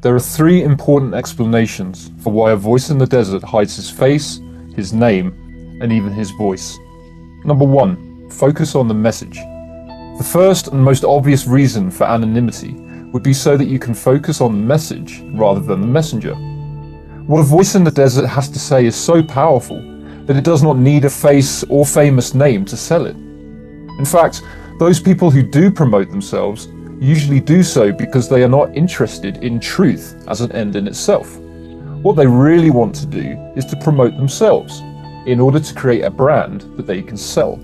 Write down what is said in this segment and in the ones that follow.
There are three important explanations for why a voice in the desert hides his face, his name, and even his voice. Number 1, focus on the message. The first and most obvious reason for anonymity would be so that you can focus on the message rather than the messenger. What a voice in the desert has to say is so powerful that it does not need a face or famous name to sell it. In fact, those people who do promote themselves usually do so because they are not interested in truth as an end in itself. What they really want to do is to promote themselves in order to create a brand that they can sell.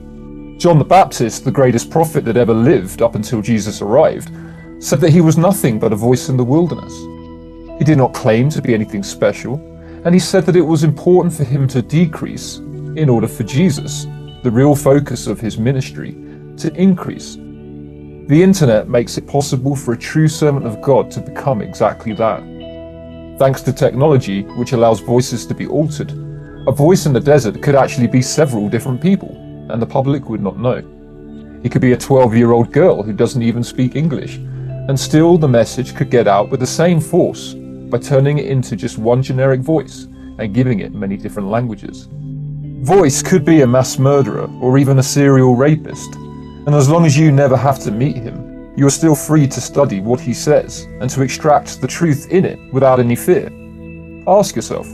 John the Baptist, the greatest prophet that ever lived up until Jesus arrived, said that he was nothing but a voice in the wilderness. He did not claim to be anything special, and he said that it was important for him to decrease in order for Jesus, the real focus of his ministry, to increase. The internet makes it possible for a true servant of God to become exactly that. Thanks to technology, which allows voices to be altered, a voice in the desert could actually be several different people, and the public would not know. It could be a 12-year-old girl who doesn't even speak English, and still the message could get out with the same force by turning it into just one generic voice and giving it many different languages. Voice could be a mass murderer or even a serial rapist, and as long as you never have to meet him, you are still free to study what he says and to extract the truth in it without any fear. Ask yourself,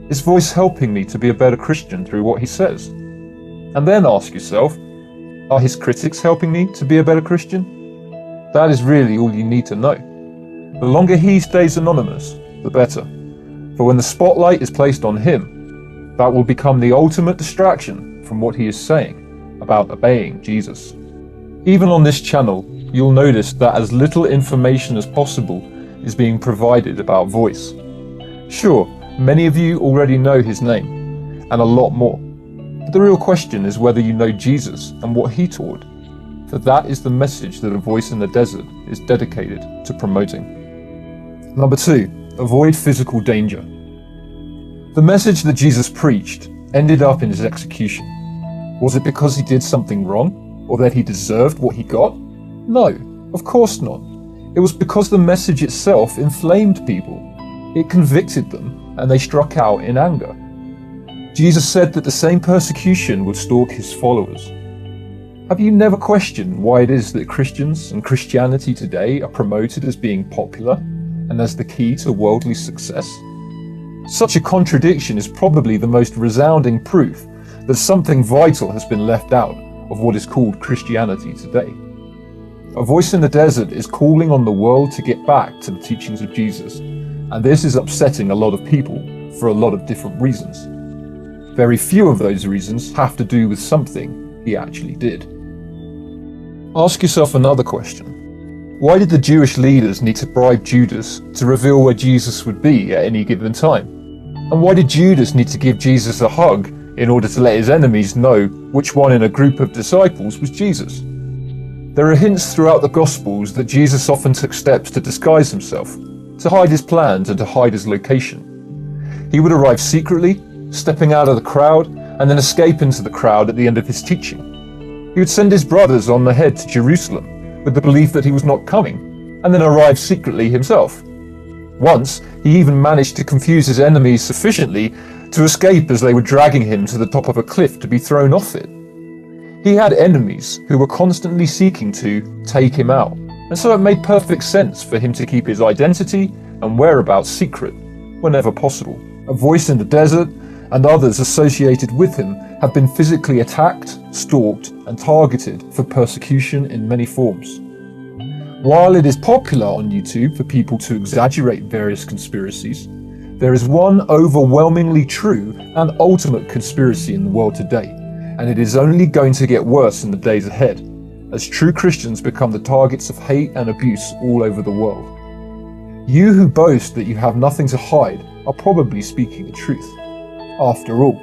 is voice helping me to be a better Christian through what he says? And then ask yourself, are his critics helping me to be a better Christian? That is really all you need to know. The longer he stays anonymous, the better. For when the spotlight is placed on him, that will become the ultimate distraction from what he is saying about obeying Jesus. Even on this channel, you'll notice that as little information as possible is being provided about voice. Sure, many of you already know his name, and a lot more. But the real question is whether you know Jesus and what he taught. For that is the message that a voice in the desert is dedicated to promoting. Number 2, avoid physical danger. The message that Jesus preached ended up in his execution. Was it because he did something wrong, or that he deserved what he got? No, of course not. It was because the message itself inflamed people. It convicted them, and they struck out in anger. Jesus said that the same persecution would stalk his followers. Have you never questioned why it is that Christians and Christianity today are promoted as being popular and as the key to worldly success? Such a contradiction is probably the most resounding proof that something vital has been left out of what is called Christianity today. A voice in the desert is calling on the world to get back to the teachings of Jesus, and this is upsetting a lot of people for a lot of different reasons. Very few of those reasons have to do with something he actually did. Ask yourself another question. Why did the Jewish leaders need to bribe Judas to reveal where Jesus would be at any given time? And why did Judas need to give Jesus a hug in order to let his enemies know which one in a group of disciples was Jesus? There are hints throughout the Gospels that Jesus often took steps to disguise himself, to hide his plans and to hide his location. He would arrive secretly, stepping out of the crowd, and then escape into the crowd at the end of his teaching. He would send his brothers on ahead to Jerusalem with the belief that he was not coming, and then arrive secretly himself. Once, he even managed to confuse his enemies sufficiently to escape as they were dragging him to the top of a cliff to be thrown off it. He had enemies who were constantly seeking to take him out, and so it made perfect sense for him to keep his identity and whereabouts secret whenever possible. A voice in the desert and others associated with him have been physically attacked, stalked, and targeted for persecution in many forms. While it is popular on YouTube for people to exaggerate various conspiracies, there is one overwhelmingly true and ultimate conspiracy in the world today, and it is only going to get worse in the days ahead, as true Christians become the targets of hate and abuse all over the world. You who boast that you have nothing to hide are probably speaking the truth. After all,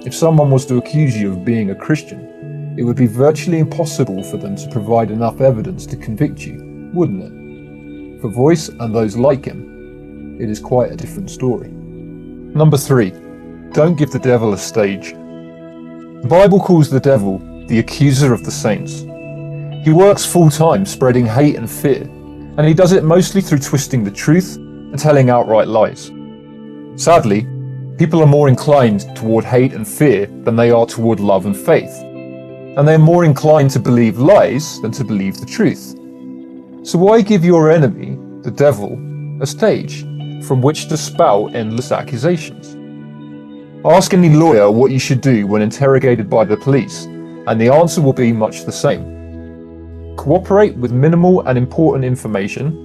if someone was to accuse you of being a Christian, it would be virtually impossible for them to provide enough evidence to convict you, wouldn't it? For Voice and those like him, it is quite a different story. Number 3, don't give the devil a stage. The Bible calls the devil the accuser of the saints. He works full-time spreading hate and fear, and he does it mostly through twisting the truth and telling outright lies. Sadly, people are more inclined toward hate and fear than they are toward love and faith. And they're more inclined to believe lies than to believe the truth. So why give your enemy, the devil, a stage from which to spout endless accusations? Ask any lawyer what you should do when interrogated by the police, and the answer will be much the same. Cooperate with minimal and important information,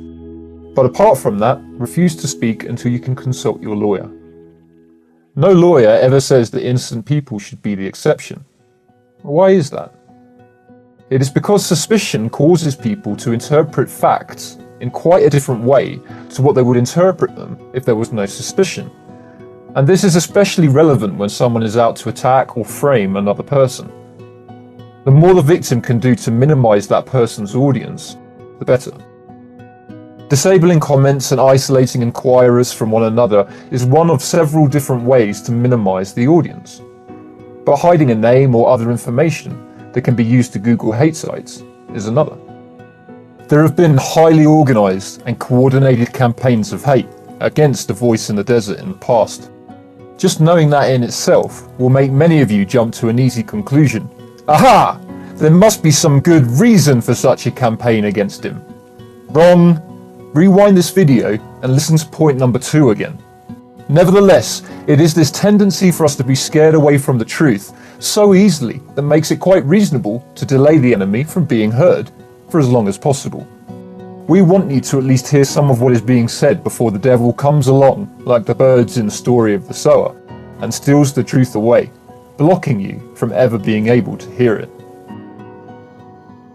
but apart from that, refuse to speak until you can consult your lawyer. No lawyer ever says that innocent people should be the exception. Why is that? It is because suspicion causes people to interpret facts in quite a different way to what they would interpret them if there was no suspicion. And this is especially relevant when someone is out to attack or frame another person. The more the victim can do to minimize that person's audience, the better. Disabling comments and isolating inquirers from one another is one of several different ways to minimize the audience. But hiding a name or other information that can be used to Google hate sites is another. There have been highly organized and coordinated campaigns of hate against the voice in the desert in the past. Just knowing that in itself will make many of you jump to an easy conclusion. Aha! There must be some good reason for such a campaign against him. Wrong. Rewind this video and listen to point number 2 again. Nevertheless, it is this tendency for us to be scared away from the truth so easily that makes it quite reasonable to delay the enemy from being heard for as long as possible. We want you to at least hear some of what is being said before the devil comes along, like the birds in the story of the sower, and steals the truth away, blocking you from ever being able to hear it.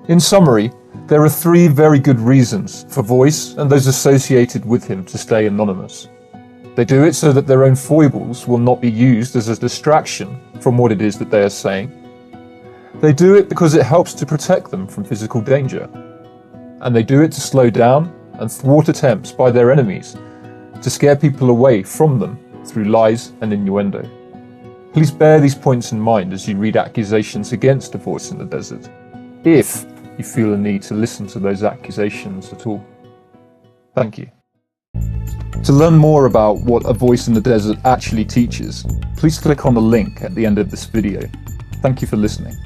In summary, there are 3 very good reasons for Voice and those associated with him to stay anonymous. They do it so that their own foibles will not be used as a distraction from what it is that they are saying. They do it because it helps to protect them from physical danger. And they do it to slow down and thwart attempts by their enemies to scare people away from them through lies and innuendo. Please bear these points in mind as you read accusations against a voice in the desert, if you feel a need to listen to those accusations at all. Thank you. To learn more about what A Voice in the Desert actually teaches, please click on the link at the end of this video. Thank you for listening.